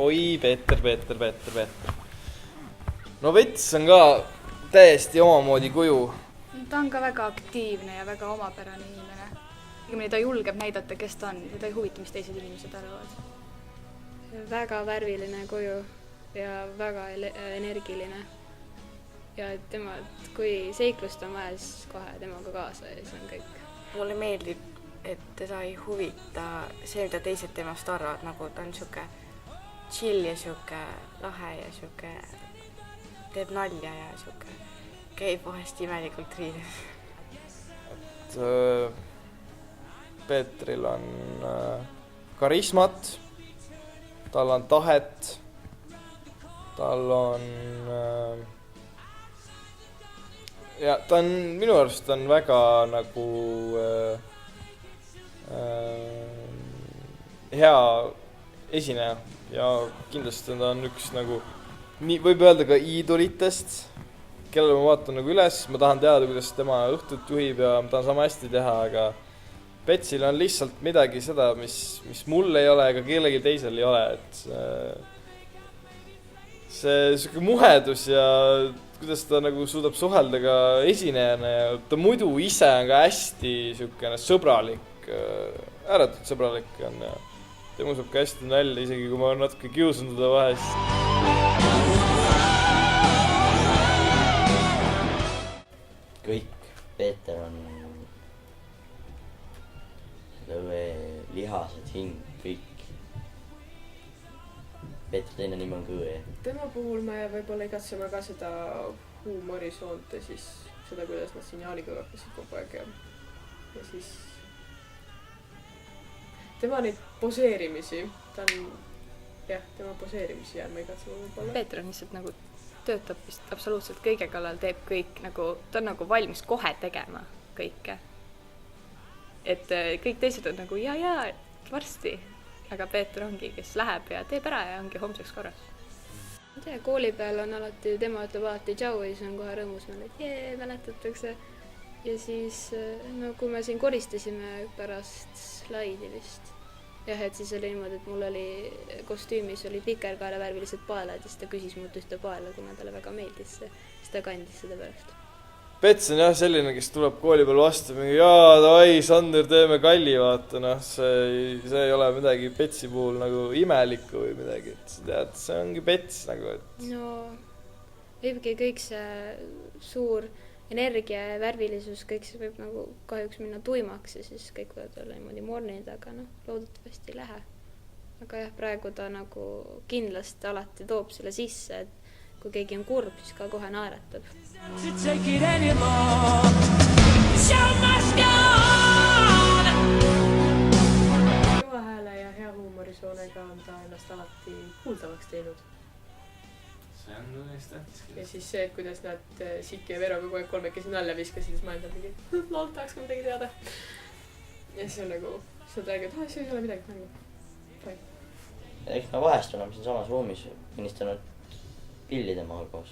Oi, Peeter. No Vets on ka täiesti omamoodi kuju. Ta on ka väga aktiivne ja väga omapärane inimene. Õigemini ta julgeb näidata, kes ta on ja ta ei huvita, mis teised inimesed arvavad. Väga värviline kuju ja väga energiline. Ja tema, kui seiklust on vaja, siis kohe temaga kaasa ja see on kõik. Mulle meeldib, et teda ei huvita see, mida teised temast arvad, nagu ta on siuke chill ja siuke lahe ja siuke teeb nalja ja siuke käib vahest imelikult riides. Peetril on karismat, tal on tahet, tal on ja ta on, minu arust on väga nagu hea esineja ja kindlasti ta on üks nagu, nii võib öelda ka iidolitest, kellele ma vaatan nagu üles, ma tahan teada, kuidas tema õhtut juhib ja ma tahan sama hästi teha, aga Petsil on lihtsalt midagi seda, mis mul ei ole ega kellelgi teisel ei ole, et see siuke muhedus ja kuidas ta nagu suudab suhelda ka esinejana ja ta muidu ise on ka hästi siukene sõbralik, ääretult sõbralik on ja tema saab ka hästi nalja, isegi kui ma natuke kiusan teda vahest. Kõik Peeter on lihased, hing, kõik. Peeter teine nimi on Kõe. Tema puhul me võib-olla igatseme ka seda huumorisoont ja siis seda, kuidas nad siin Jaaniga kakkasid kogu aeg ja siis tema neid poseerimisi, tema poseerimisi jääme igatsema võib-olla. Peeter on lihtsalt nagu töötab vist absoluutselt kõige kallal, teeb kõik nagu, ta on nagu valmis kohe tegema kõike. Et kõik teised on nagu ja, varsti, aga Peeter ongi, kes läheb ja teeb ära ja ongi homseks korras. Ma tea, kooli peal on alati, tema ütleb alati tšau ja siis on kohe rõõmus, et mäletatakse. Ja siis, no kui me siin koristasime pärast slaidi vist. Jah, et siis oli niimoodi, et mul oli kostüümis oli pikerkaelavärvilised paelad ja siis ta küsis mult ühte paela, kuna talle väga meeldis see, siis ta kandis seda pärast. Pets on jah selline, kes tuleb kooli peal vastu, jaa, davai, Sander, teeme kalli, vaata, noh, see ei ole midagi Petsi puhul nagu imelikku või midagi, et sa tead, see ongi Pets nagu, et... No, võibki kõik see suur energia ja värvilisus, kõik see võib nagu kahjuks minna tuimaks ja siis kõik võivad olla niimoodi mornid, aga noh, loodetavasti ei lähe. Aga jah, praegu ta nagu kindlasti alati toob selle sisse, et kui keegi on kurb, siis ka kohe naeratab. Kõva hääle ja hea huumorisoonega on ta ennast alati kuuldavaks teinud. See on tõesti tähtis. Ja siis see, et kuidas nad Siki ja Vero kogu aeg kolmekesi nalja viskasid, siis ma endal mingi, lool tahaks ka midagi teada. Ja siis on nagu, siis nad räägivad, see ei ole midagi nagu. Eks me vahest oleme siin samas ruumis innistanud pilli temaga koos.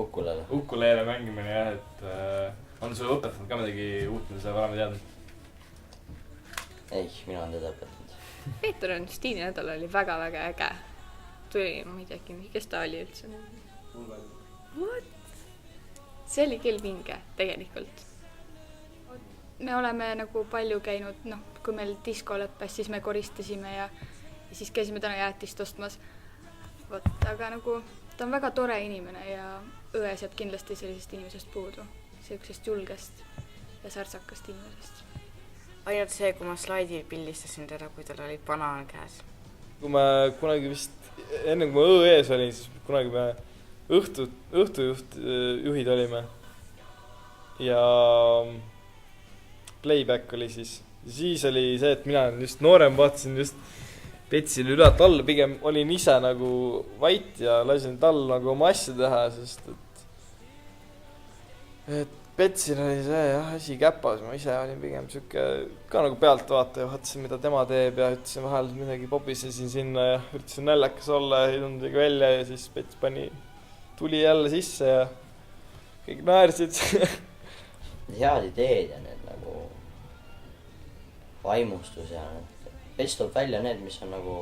Ukulele. Ukulele mängimine jah, et on sulle õpetanud ka midagi uut, mida sa varem ei teadnud? Ei, mina olen teda õpetanud. Peeter on Stiini nädal oli väga-väga äge. Tuli, ma ei teagi, kes ta oli üldse. What? See oli küll vinge, tegelikult. Me oleme nagu palju käinud, kui meil disko lõppes, siis me koristasime ja siis käisime täna jäätist ostmas. Aga nagu ta on väga tore inimene ja ões jääb kindlasti sellisest inimesest puudu. Sellisest julgest ja särtsakast inimesest. Ainult see, kui ma slaidil pildistasin teda, kui tal oli banaan käes. Kui me kunagi vist, enne kui ma ões olin, siis kunagi me õhtujuhid olime. Ja playback oli siis. Siis oli see, et mina just noorem vaatasin just Petsile üle alla, pigem olin ise nagu vait ja lasin tal nagu oma asja teha, sest et Petsil oli see jah, asi käpas, ma ise olin pigem siuke ka nagu pealt vaata ja vaatasin, mida tema teeb ja ütlesin vahel midagi pobisesin sinna ja üritasin näljakas olla ja ei tulnud midagi välja ja siis Pets tuli jälle sisse ja kõik naersid. Head ideed ja need nagu vaimustus ja Pets toob välja need, mis on nagu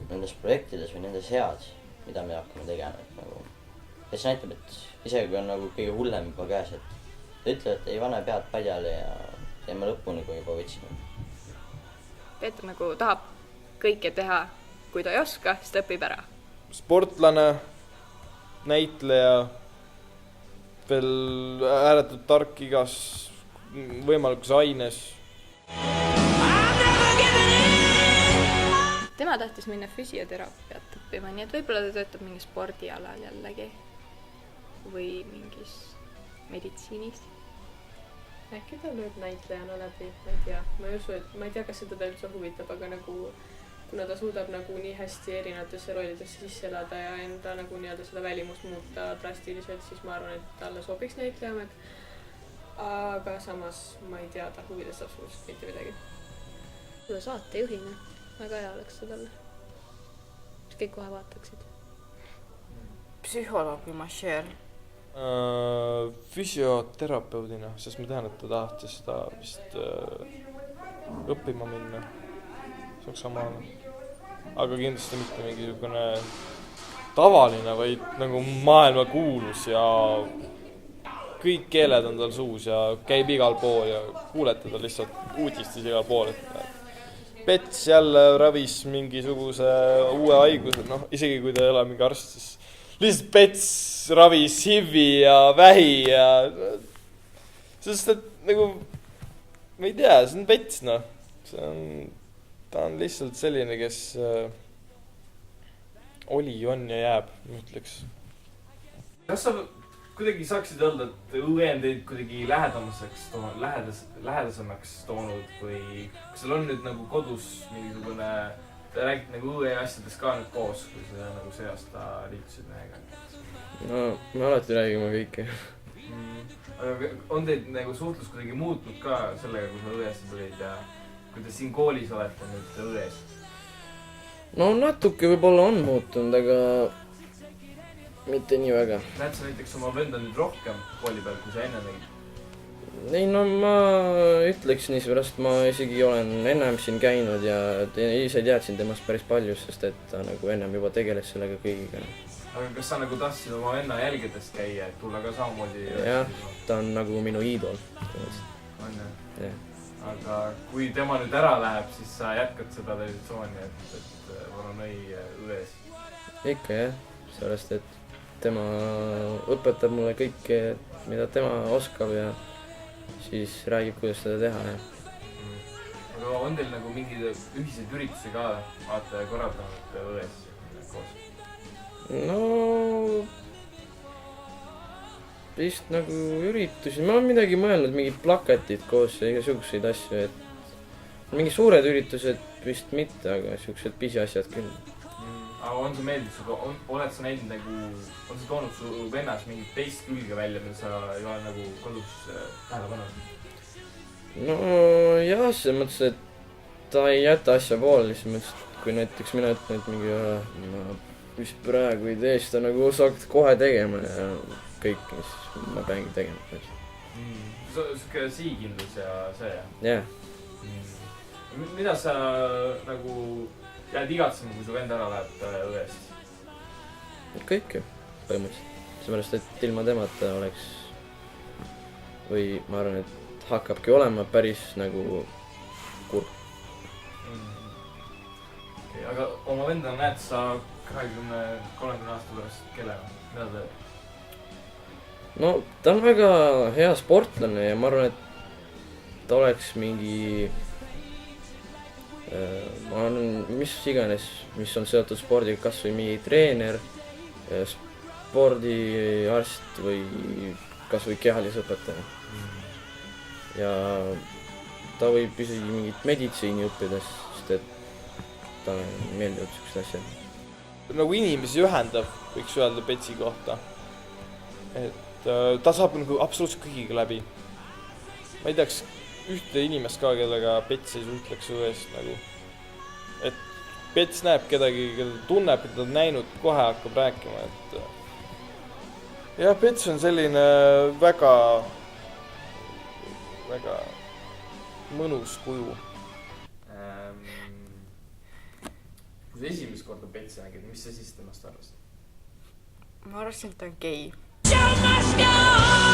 nendes projektides või nendes head, mida me hakkame tegema, et nagu Pets näitab, et isegi kui on nagu kõige hullem juba käes, et ta ütleb, et ei pane pead padjale ja teeme lõpuni, kui juba võtsime. Peeter nagu tahab kõike teha, kui ta ei oska, siis ta õpib ära. Sportlane, näitleja, veel ääretult tark igas võimalikus aines. Tema tahtis minna füsioteraapiat õppima, nii et võib-olla ta töötab mingi spordialal jällegi või mingis meditsiinis. Äkki ta lööb näitlejana läbi, ma ei tea. Ma ei usu, et ma ei tea, kas seda üldse huvitab, aga nagu kuna ta suudab nagu nii hästi erinevatesse rollidesse sisse elada ja enda nagu nii-öelda seda välimust muuta drastiliselt, siis ma arvan, et talle sobiks näitlejamek. Aga samas ma ei tea ta huvidest absoluutselt mitte midagi. Võib-olla saatejuhina. Väga hea oleks seda talle. Mis kõik kohe vaataksid. Psühholoogi mašeer. Füsioterapeudina, sest ma tean, et ta tahtis seda vist õppima minna Saksamaale. Aga kindlasti mitte mingisugune tavaline, vaid nagu maailmakuulus ja kõik keeled on tal suus ja käib igal pool ja kuulete ta lihtsalt uudistis igal pool, et Pets jälle ravis mingisuguse uue haiguse, noh, isegi kui ta ei ole mingi arst, siis lihtsalt Pets ravis HIV-i ja vähi ja sest et nagu ma ei tea, see on Pets, noh. Ta on lihtsalt selline, kes oli, on ja jääb, ma ütleks. Kas sa kuidagi saaksid öelda, et õe on teid kuidagi lähedasemaks toonud või kas sul on nüüd nagu kodus mingisugune, te räägite nagu õe asjadest ka nüüd koos, kui sa nagu see aasta liitusid mehega? No, me alati räägime kõike. Aga on teid nagu suhtlus kuidagi muutnud ka sellega, kui sa õesse tulid ja kui te siin koolis olete nüüd ões? No natuke võib-olla on muutunud, aga mitte nii väga. Näed sa näiteks oma venda nüüd rohkem kooli peal, kui sa enne nägid? Ei, no ma ütleks nii, seepärast ma isegi olen ennem siin käinud ja ise teadsin temast päris palju, sest et ta nagu ennem juba tegeles sellega kõigiga. Aga kas sa nagu tahtsid oma venna jälgedest käia, et tulla ka samamoodi? Jah, ta on nagu minu iidol. On jah? Jah. Aga kui tema nüüd ära läheb, siis sa jätkad seda traditsiooni, et Voronõi ões? Ikka jah, sellest, et tema õpetab mulle kõike, mida tema oskab ja siis räägib, kuidas seda teha. Ja. Aga on teil nagu mingid ühiseid üritusi ka vaata korraldanud ões koos? No vist nagu üritusi, ma olen midagi mõelnud, mingid plakatid koos ja igasuguseid asju, et mingi suured üritused vist mitte, aga siuksed pisiasjad küll. Aga on see meeldib suga, oled sa näinud nagu, on see toonud su vennas mingit teist külge välja, mida sa ei ole nagu kodus tähele pannud? No jah, selles mõttes, et ta ei jäta asja poole, lihtsalt mõttes, et kui näiteks mina ütlen, et mingi ma vist praegu ei tee, siis ta nagu saaks kohe tegema ja kõik, siis ma peangi tegema. Suke siikindus ja see, jah? Jah. Mida sa nagu jääd igatsema, kui su vend ära läheb õest? Kõik ju, põhimõtteliselt. Seepärast, et ilma temata oleks või ma arvan, et hakkabki olema päris nagu kurb. Okay, aga oma venda näed sa 20-30 aasta pärast kellega? Mida ta teeb? No, ta on väga hea sportlane ja ma arvan, et ta oleks mingi ma arvan, mis iganes, mis on seotud spordiga, kas või mingi treener, spordiarst või kas või kehalisõpetaja. Ja ta võib isegi mingit meditsiini õppida, sest et talle meeldivad siuksed asjad. Nagu inimesi ühendab, võiks öelda Petsi kohta. Et ta saab nagu absoluutselt kõigiga läbi. Ma ei teaks ühte inimest ka, kellega Pets ei suhtleks õest nagu. Et Pets näeb kedagi, keda tunneb, keda on näinud, kohe hakkab rääkima, et jah, Pets on selline väga mõnus kuju. kui sa esimest korda Petsi nägid, mis sa siis temast arvasid? ma arvasin, et ta on gei. Show must go on!